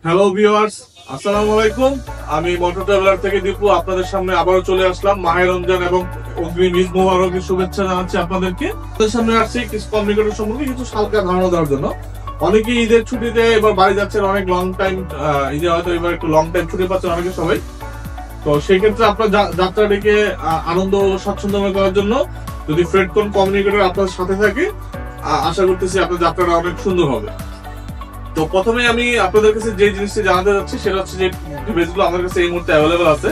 Hello viewers, আসসালামু আলাইকুম। আমি মোটর ট্রাভেলার থেকে দীপু আপনাদের সামনে আবারও চলে আসলাম। মাহে রমজান এবং অগ্রিম ঈদ মোবারকের শুভেচ্ছা জানাচ্ছি আপনাদেরকে। আপনাদের সামনে আসছি কিছু কমিউনিকেটর সম্পর্কে কিছু হালকা ধারণা দেওয়ার জন্য। অনেকেই ঈদের ছুটিতে এবার বাড়ি যাচ্ছেন, অনেক লং টাইম ঈদে হয়তো এবার একটু লং টাইম ছুটি পাচ্ছেন অনেকে সবাই। তো সেই ক্ষেত্রে আপনার যাত্রাটিকে আনন্দ ও স্বাচ্ছন্দ্যময় করার জন্য যদি ফ্রেডকন কমিউনিকেটর আপনার সাথে থাকে, আশা করতেছি আপনার যাত্রাটা অনেক সুন্দর হবে। তো প্রথমে আমি আপনাদের কাছে যে জিনিসটি জানাতে যাচ্ছি সেটা হচ্ছে যে ডিভাইসগুলো আমার কাছে এই মুহূর্তে অ্যাভেলেবল আছে।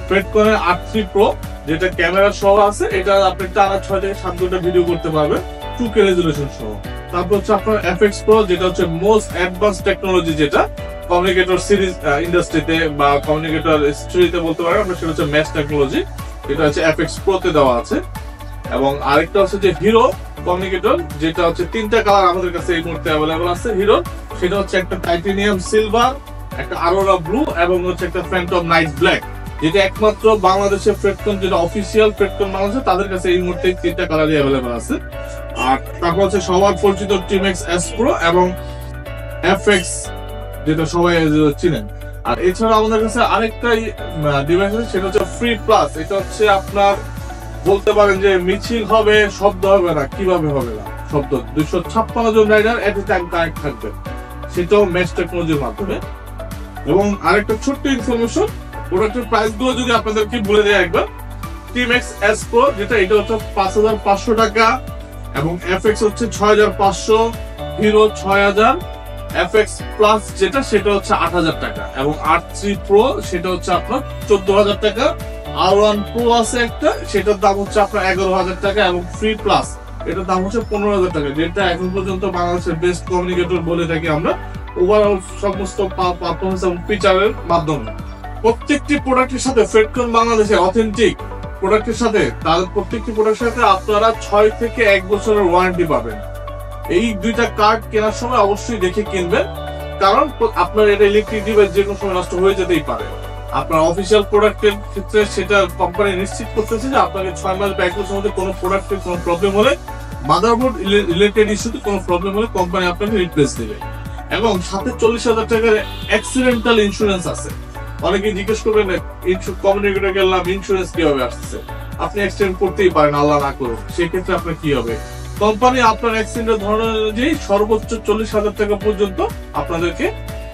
ফ্রেডকনের R3 Pro, যেটা ক্যামেরা সহ আছে, এটা আপনি টানা 6 থেকে 7 ঘন্টা ভিডিও করতে পারবেন 2K রেজুলেশন সহ। তারপর হচ্ছে আপনার FX Pro, যেটা হচ্ছে মোস্ট অ্যাডভান্স টেকনোলজি, যেটা কমিউনিকেটর সিরিজ ইন্ডাস্ট্রিতে বা কমিউনিকেটর হিস্ট্রিতে বলতে পারেন আমরা, সেটা হচ্ছে মেশ টেকনোলজি, এটা হচ্ছে FX Pro তে দেওয়া আছে। এবং আরেকটা হচ্ছে যে হিরো কমিউনিকেটর, যেটা হচ্ছে 3টা কালার আমাদের কাছে এই মুহূর্তে অ্যাভেলেবল আছে হিরো। সেটা হচ্ছে একটা টাইটেনিয়াম সিলভার, একটা আরোরা ব্লু এবং হচ্ছে একটা ফ্যান্টম নাইট ব্ল্যাক, যেটা একমাত্র বাংলাদেশের ফ্রেডকন, যেটা অফিসিয়াল ফ্রেডকন বাংলাদেশ, তাদের কাছে এই মুহূর্তে 3টা কালারই অ্যাভেলেবল আছে। আর তারপর হচ্ছে সবার পরিচিত টিমেক্স S Pro এবং FX, যেটা সবাই চিনেন। আর এছাড়া আমাদের কাছে আরেকটা ডিভাইস আছে, সেটা হচ্ছে ফ্রি প্লাস। এটা হচ্ছে আপনার বলতে পারেন যে মিছিল হবে, শব্দ হবে না। কিভাবে হবে না শব্দ? 256 জন rider at a time connect থাকবে, সেটাও মেশ টেকনোলজির মাধ্যমে। এবং আরেকটা ছোট্ট ইনফরমেশন, প্রোডাক্টের প্রাইস গুলো যদি আপনাদেরকে বলে দেয় একবার। টিমেক্স S Pro, যেটা এটা হচ্ছে 5500 টাকা এবং FX হচ্ছে 6500, হিরো 6000, FX প্লাস যেটা সেটা হচ্ছে 8000 টাকা এবং R3 Pro সেটা হচ্ছে আপনার 14000 টাকা। R1 Pro আছে একটা, সেটার দাম হচ্ছে আপনার 11000 টাকা এবং ফ্রি প্লাস এটার দাম হচ্ছে 15000 টাকা, যেটা এখন পর্যন্ত বাংলাদেশের বেস্ট কমিউনিকেটর বলে থাকি আমরা ওভারঅল সমস্ত পারফরম্যান্স এবং ফিচারের মাধ্যমে। প্রত্যেকটি প্রোডাক্টের সাথে ফ্রেডকন বাংলাদেশের অথেন্টিক প্রোডাক্টের সাথে, তাদের প্রত্যেকটি প্রোডাক্টের সাথে আপনারা 6 থেকে 1 বছরের ওয়ারেন্টি পাবেন। এই দুইটা কার্ড কেনার সময় অবশ্যই দেখে কিনবেন, কারণ আপনার এটা ইলেকট্রিক ডিভাইস যে কোনো সময় নষ্ট হয়ে যেতেই পারে। আপনার অফিসিয়াল প্রোডাক্টের ক্ষেত্রে সেটা কোম্পানি নিশ্চিত করতেছে যে আপনাকে 6 মাস বা 1 বছরের মধ্যে কোনো প্রোডাক্টের কোনো প্রবলেম হলে, মাদারবোর্ড রিলেটেড ইস্যুতে কোনো প্রবলেম হলে কোম্পানি আপনাকে রিপ্লেস দেবে। এবং সাথে 40,000 টাকার অ্যাক্সিডেন্টাল ইন্স্যুরেন্স আছে। অনেকে জিজ্ঞেস করবেন কমিউনিকেটর গেলাম, ইন্স্যুরেন্স কিভাবে আসছে? আপনি অ্যাক্সিডেন্ট করতেই পারেন, আল্লাহ না করুন, সেক্ষেত্রে আপনার কি হবে? কোম্পানি আপনার অ্যাক্সিডেন্টের ধরনের অনুযায়ী সর্বোচ্চ 40,000 টাকা পর্যন্ত আপনাদেরকে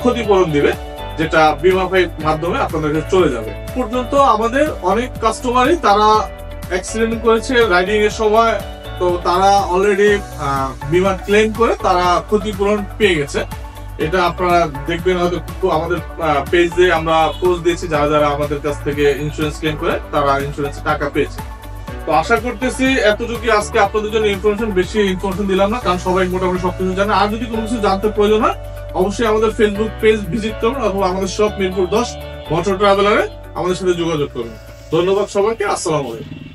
ক্ষতিপূরণ দিবে, যেটা বিমা মাধ্যমে আপনাদেরকে চলে যাবে। পর্যন্ত আমাদের অনেক কাস্টমারই তারা অ্যাক্সিডেন্ট করেছে রাইডিং এর সময়, তো তারা অলরেডি বিমা ক্লেম করে তারা ক্ষতিপূরণ পেয়ে গেছে। এটা আপনারা দেখবেন হয়তো আমাদের পেজে আমরা পোস্ট দিয়েছি, যারা যারা আমাদের কাছ থেকে ইন্স্যুরেন্স ক্লেম করে তারা ইন্স্যুরেন্সের টাকা পেয়েছে। তো আশা করতেছি এতটুকু আজকে আপনাদের জন্য ইনফরমেশন, বেশি ইনফরমেশন দিলাম না, কারণ সবাই মোটামুটি সবকিছু জানে। আর যদি কোনো কিছু জানতে প্রয়োজন হয় অবশ্যই আমাদের ফেসবুক পেজ ভিজিট করুন অথবা আমাদের শপ মিরপুর 10 মোটর ট্রাভেলারে আমাদের সাথে যোগাযোগ করুন। ধন্যবাদ সবাইকে, আসসালামু আলাইকুম।